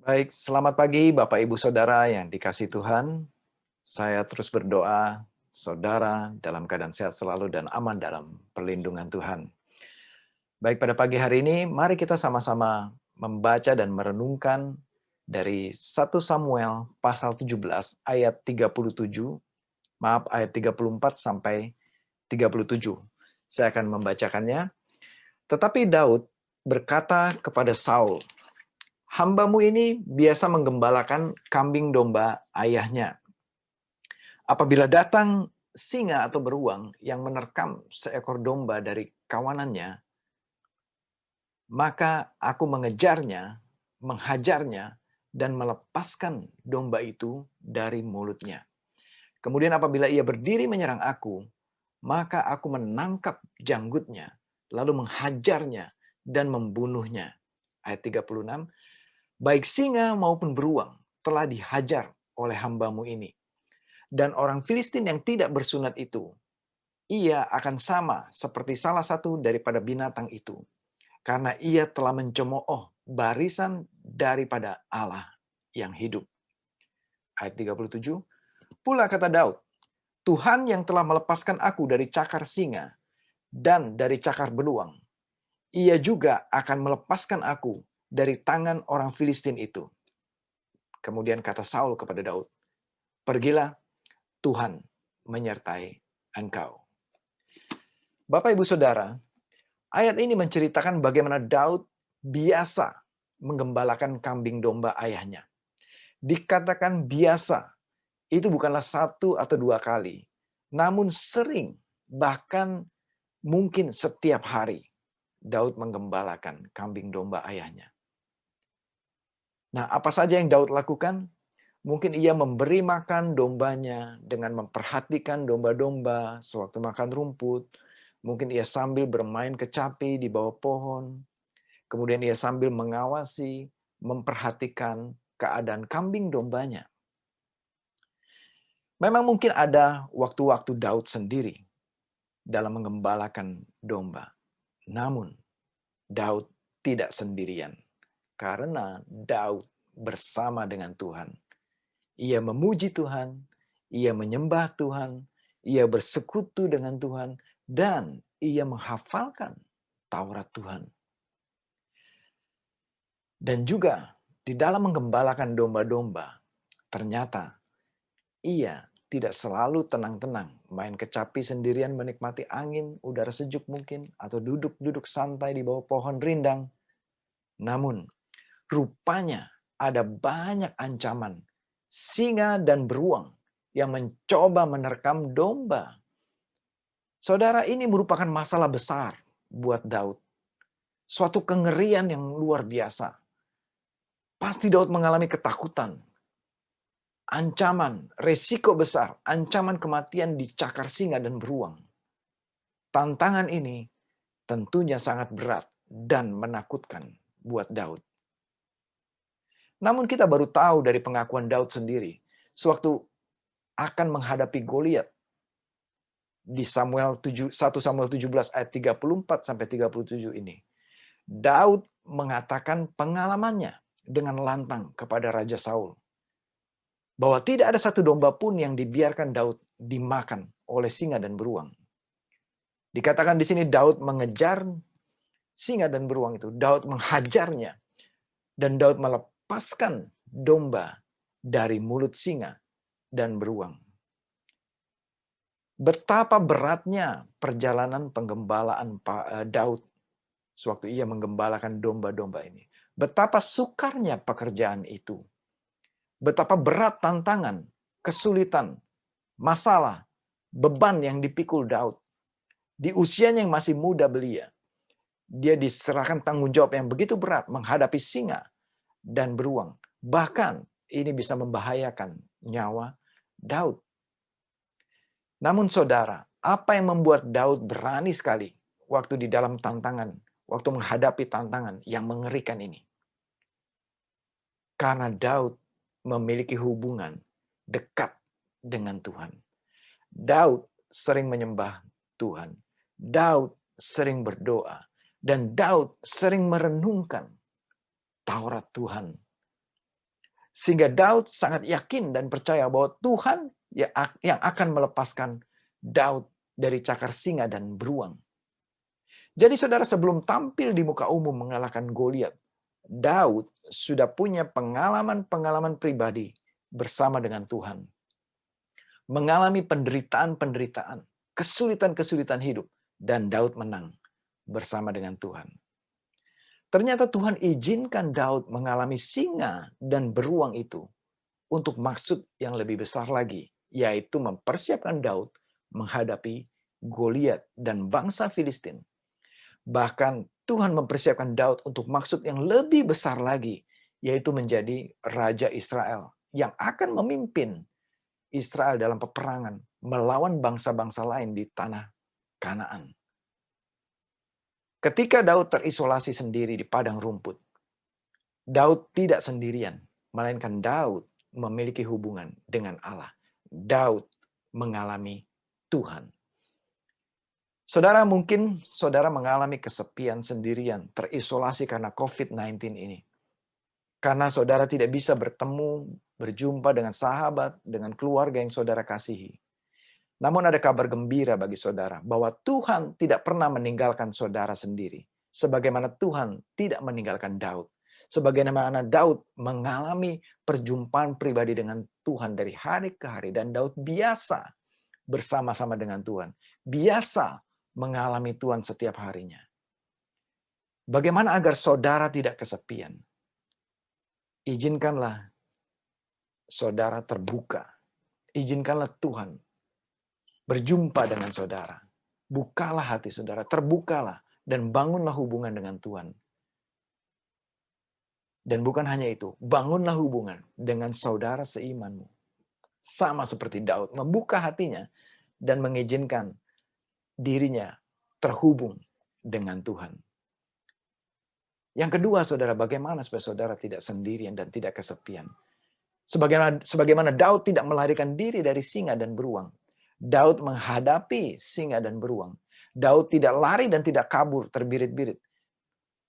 Baik, selamat pagi Bapak Ibu Saudara yang dikasihi Tuhan. Saya terus berdoa, saudara dalam keadaan sehat selalu dan aman dalam perlindungan Tuhan. Baik, pada pagi hari ini, mari kita sama-sama membaca dan merenungkan dari 1 Samuel pasal 17 ayat 37, ayat 34 sampai 37. Saya akan membacakannya. Tetapi Daud berkata kepada Saul, "Hambamu ini biasa menggembalakan kambing domba ayahnya. Apabila datang singa atau beruang yang menerkam seekor domba dari kawanannya, maka aku mengejarnya, menghajarnya, dan melepaskan domba itu dari mulutnya. Kemudian apabila ia berdiri menyerang aku, maka aku menangkap janggutnya, lalu menghajarnya dan membunuhnya." Ayat 36, "Baik singa maupun beruang telah dihajar oleh hambamu ini. Dan orang Filistin yang tidak bersunat itu, ia akan sama seperti salah satu daripada binatang itu, karena ia telah mencemooh barisan daripada Allah yang hidup." Ayat 37, "Pula kata Daud, Tuhan yang telah melepaskan aku dari cakar singa dan dari cakar beluang, ia juga akan melepaskan aku dari tangan orang Filistin itu." Kemudian kata Saul kepada Daud, "Pergilah, Tuhan menyertai engkau." Bapak Ibu Saudara, ayat ini menceritakan bagaimana Daud biasa menggembalakan kambing domba ayahnya. Dikatakan biasa, itu bukanlah satu atau dua kali, namun sering, bahkan mungkin setiap hari, Daud menggembalakan kambing domba ayahnya. Nah, apa saja yang Daud lakukan? Mungkin ia memberi makan dombanya dengan memperhatikan domba-domba sewaktu makan rumput. Mungkin ia sambil bermain kecapi di bawah pohon. Kemudian ia sambil mengawasi, memperhatikan keadaan kambing dombanya. Memang mungkin ada waktu-waktu Daud sendiri dalam menggembalakan domba. Namun, Daud tidak sendirian. Karena Daud bersama dengan Tuhan. Ia memuji Tuhan, ia menyembah Tuhan, ia bersekutu dengan Tuhan, dan ia menghafalkan Taurat Tuhan. Dan juga di dalam menggembalakan domba-domba, ternyata ia tidak selalu tenang-tenang, main kecapi sendirian menikmati angin, udara sejuk mungkin, atau duduk-duduk santai di bawah pohon rindang. Namun, rupanya ada banyak ancaman singa dan beruang yang mencoba menerkam domba. Saudara, ini merupakan masalah besar buat Daud. Suatu kengerian yang luar biasa. Pasti Daud mengalami ketakutan, ancaman, resiko besar, ancaman kematian dicakar singa dan beruang. Tantangan ini tentunya sangat berat dan menakutkan buat Daud. Namun kita baru tahu dari pengakuan Daud sendiri, sewaktu akan menghadapi Goliat di 1 Samuel 17 ayat 34 sampai 37 ini. Daud mengatakan pengalamannya dengan lantang kepada Raja Saul. Bahwa tidak ada satu domba pun yang dibiarkan Daud dimakan oleh singa dan beruang. Dikatakan di sini Daud mengejar singa dan beruang itu. Daud menghajarnya. Dan Daud melepaskan domba dari mulut singa dan beruang. Betapa beratnya perjalanan penggembalaan Daud sewaktu ia menggembalakan domba-domba ini. Betapa sukarnya pekerjaan itu. Betapa berat tantangan, kesulitan, masalah, beban yang dipikul Daud. Di usianya yang masih muda belia, dia diserahkan tanggung jawab yang begitu berat menghadapi singa dan beruang. Bahkan ini bisa membahayakan nyawa Daud. Namun saudara, apa yang membuat Daud berani sekali waktu di dalam tantangan, waktu menghadapi tantangan yang mengerikan ini? Karena Daud memiliki hubungan dekat dengan Tuhan. Daud sering menyembah Tuhan. Daud sering berdoa. Dan Daud sering merenungkan Taurat Tuhan. Sehingga Daud sangat yakin dan percaya bahwa Tuhan yang akan melepaskan Daud dari cakar singa dan beruang. Jadi saudara, sebelum tampil di muka umum mengalahkan Goliat, Daud sudah punya pengalaman-pengalaman pribadi bersama dengan Tuhan. Mengalami penderitaan-penderitaan, kesulitan-kesulitan hidup, dan Daud menang bersama dengan Tuhan. Ternyata Tuhan izinkan Daud mengalami singa dan beruang itu untuk maksud yang lebih besar lagi, yaitu mempersiapkan Daud menghadapi Goliat dan bangsa Filistin. Bahkan Tuhan mempersiapkan Daud untuk maksud yang lebih besar lagi, yaitu menjadi Raja Israel yang akan memimpin Israel dalam peperangan melawan bangsa-bangsa lain di tanah Kanaan. Ketika Daud terisolasi sendiri di padang rumput, Daud tidak sendirian, melainkan Daud memiliki hubungan dengan Allah. Daud mengalami Tuhan. Saudara, mungkin saudara mengalami kesepian sendirian, terisolasi karena COVID-19 ini. Karena saudara tidak bisa bertemu, berjumpa dengan sahabat, dengan keluarga yang saudara kasihi. Namun ada kabar gembira bagi saudara, bahwa Tuhan tidak pernah meninggalkan saudara sendiri. Sebagaimana Tuhan tidak meninggalkan Daud. Sebagaimana Daud mengalami perjumpaan pribadi dengan Tuhan dari hari ke hari. Dan Daud biasa bersama-sama dengan Tuhan. Biasa mengalami Tuhan setiap harinya. Bagaimana agar saudara tidak kesepian? Izinkanlah saudara terbuka. Izinkanlah Tuhan berjumpa dengan saudara. Bukalah hati saudara, terbukalah dan bangunlah hubungan dengan Tuhan. Dan bukan hanya itu, bangunlah hubungan dengan saudara seimanmu. Sama seperti Daud, membuka hatinya dan mengizinkan dirinya terhubung dengan Tuhan. Yang kedua, saudara, bagaimana supaya saudara tidak sendirian dan tidak kesepian? Sebagaimana Daud tidak melarikan diri dari singa dan beruang. Daud menghadapi singa dan beruang. Daud tidak lari dan tidak kabur terbirit-birit.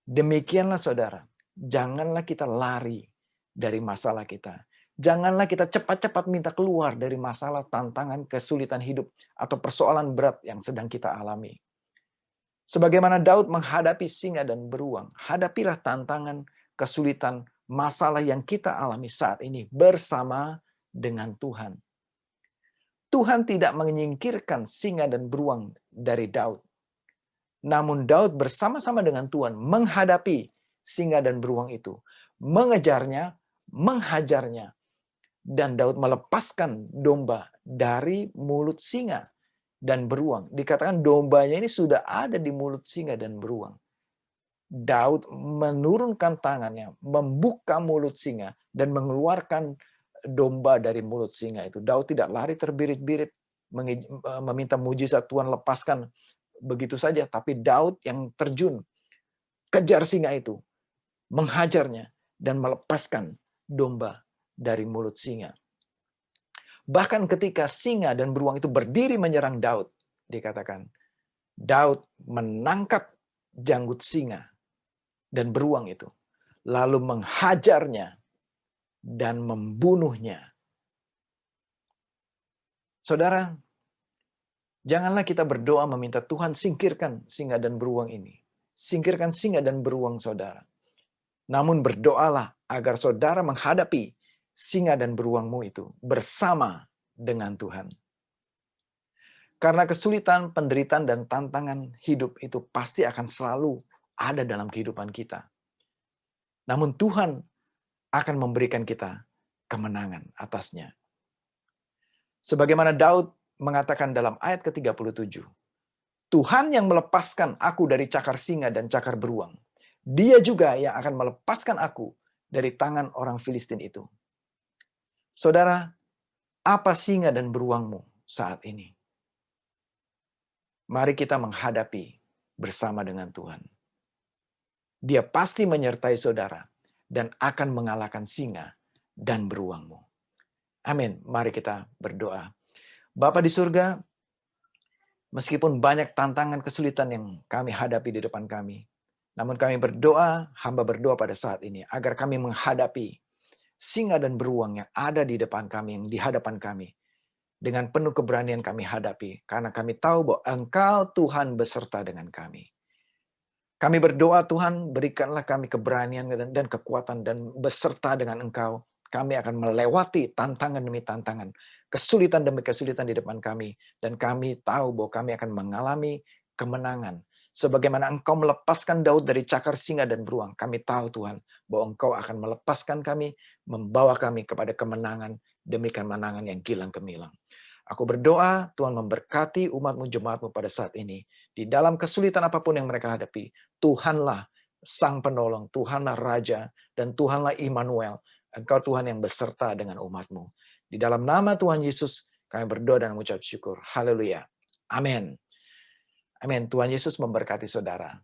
Demikianlah saudara, janganlah kita lari dari masalah kita. Janganlah kita cepat-cepat minta keluar dari masalah, tantangan, kesulitan hidup, atau persoalan berat yang sedang kita alami. Sebagaimana Daud menghadapi singa dan beruang, hadapilah tantangan, kesulitan, masalah yang kita alami saat ini bersama dengan Tuhan. Tuhan tidak menyingkirkan singa dan beruang dari Daud. Namun Daud bersama-sama dengan Tuhan menghadapi singa dan beruang itu. Mengejarnya, menghajarnya. Dan Daud melepaskan domba dari mulut singa dan beruang. Dikatakan dombanya ini sudah ada di mulut singa dan beruang. Daud menurunkan tangannya, membuka mulut singa, dan mengeluarkan domba dari mulut singa itu. Daud tidak lari terbirit-birit, meminta mujizat Tuhan lepaskan begitu saja. Tapi Daud yang terjun, kejar singa itu, menghajarnya, dan melepaskan domba dari mulut singa. Bahkan ketika singa dan beruang itu berdiri menyerang Daud, dikatakan, Daud menangkap janggut singa dan beruang itu, lalu menghajarnya dan membunuhnya. Saudara, janganlah kita berdoa meminta Tuhan singkirkan singa dan beruang ini. Singkirkan singa dan beruang saudara. Namun berdoalah agar saudara menghadapi singa dan beruangmu itu bersama dengan Tuhan. Karena kesulitan, penderitaan, dan tantangan hidup itu pasti akan selalu ada dalam kehidupan kita. Namun Tuhan akan memberikan kita kemenangan atasnya. Sebagaimana Daud mengatakan dalam ayat ke-37, Tuhan yang melepaskan aku dari cakar singa dan cakar beruang. Dia juga yang akan melepaskan aku dari tangan orang Filistin itu. Saudara, apa singa dan beruangmu saat ini? Mari kita menghadapi bersama dengan Tuhan. Dia pasti menyertai saudara dan akan mengalahkan singa dan beruangmu. Amin. Mari kita berdoa. Bapa di surga, meskipun banyak tantangan kesulitan yang kami hadapi di depan kami, namun kami berdoa, hamba berdoa pada saat ini, agar kami menghadapi singa dan beruang yang ada di depan kami, yang di hadapan kami. Dengan penuh keberanian kami hadapi, karena kami tahu bahwa Engkau Tuhan beserta dengan kami. Kami berdoa Tuhan, berikanlah kami keberanian dan kekuatan dan beserta dengan Engkau. Kami akan melewati tantangan demi tantangan, kesulitan demi kesulitan di depan kami. Dan kami tahu bahwa kami akan mengalami kemenangan. Sebagaimana Engkau melepaskan Daud dari cakar singa dan beruang, kami tahu Tuhan bahwa Engkau akan melepaskan kami, membawa kami kepada kemenangan demi kemenangan yang gilang gemilang. Aku berdoa Tuhan memberkati umat-Mu, jemaat-Mu pada saat ini. Di dalam kesulitan apapun yang mereka hadapi, Tuhanlah Sang Penolong, Tuhanlah Raja, dan Tuhanlah Immanuel. Engkau Tuhan yang beserta dengan umat-Mu. Di dalam nama Tuhan Yesus, kami berdoa dan mengucap syukur. Haleluya. Amin. Amin. Tuhan Yesus memberkati saudara.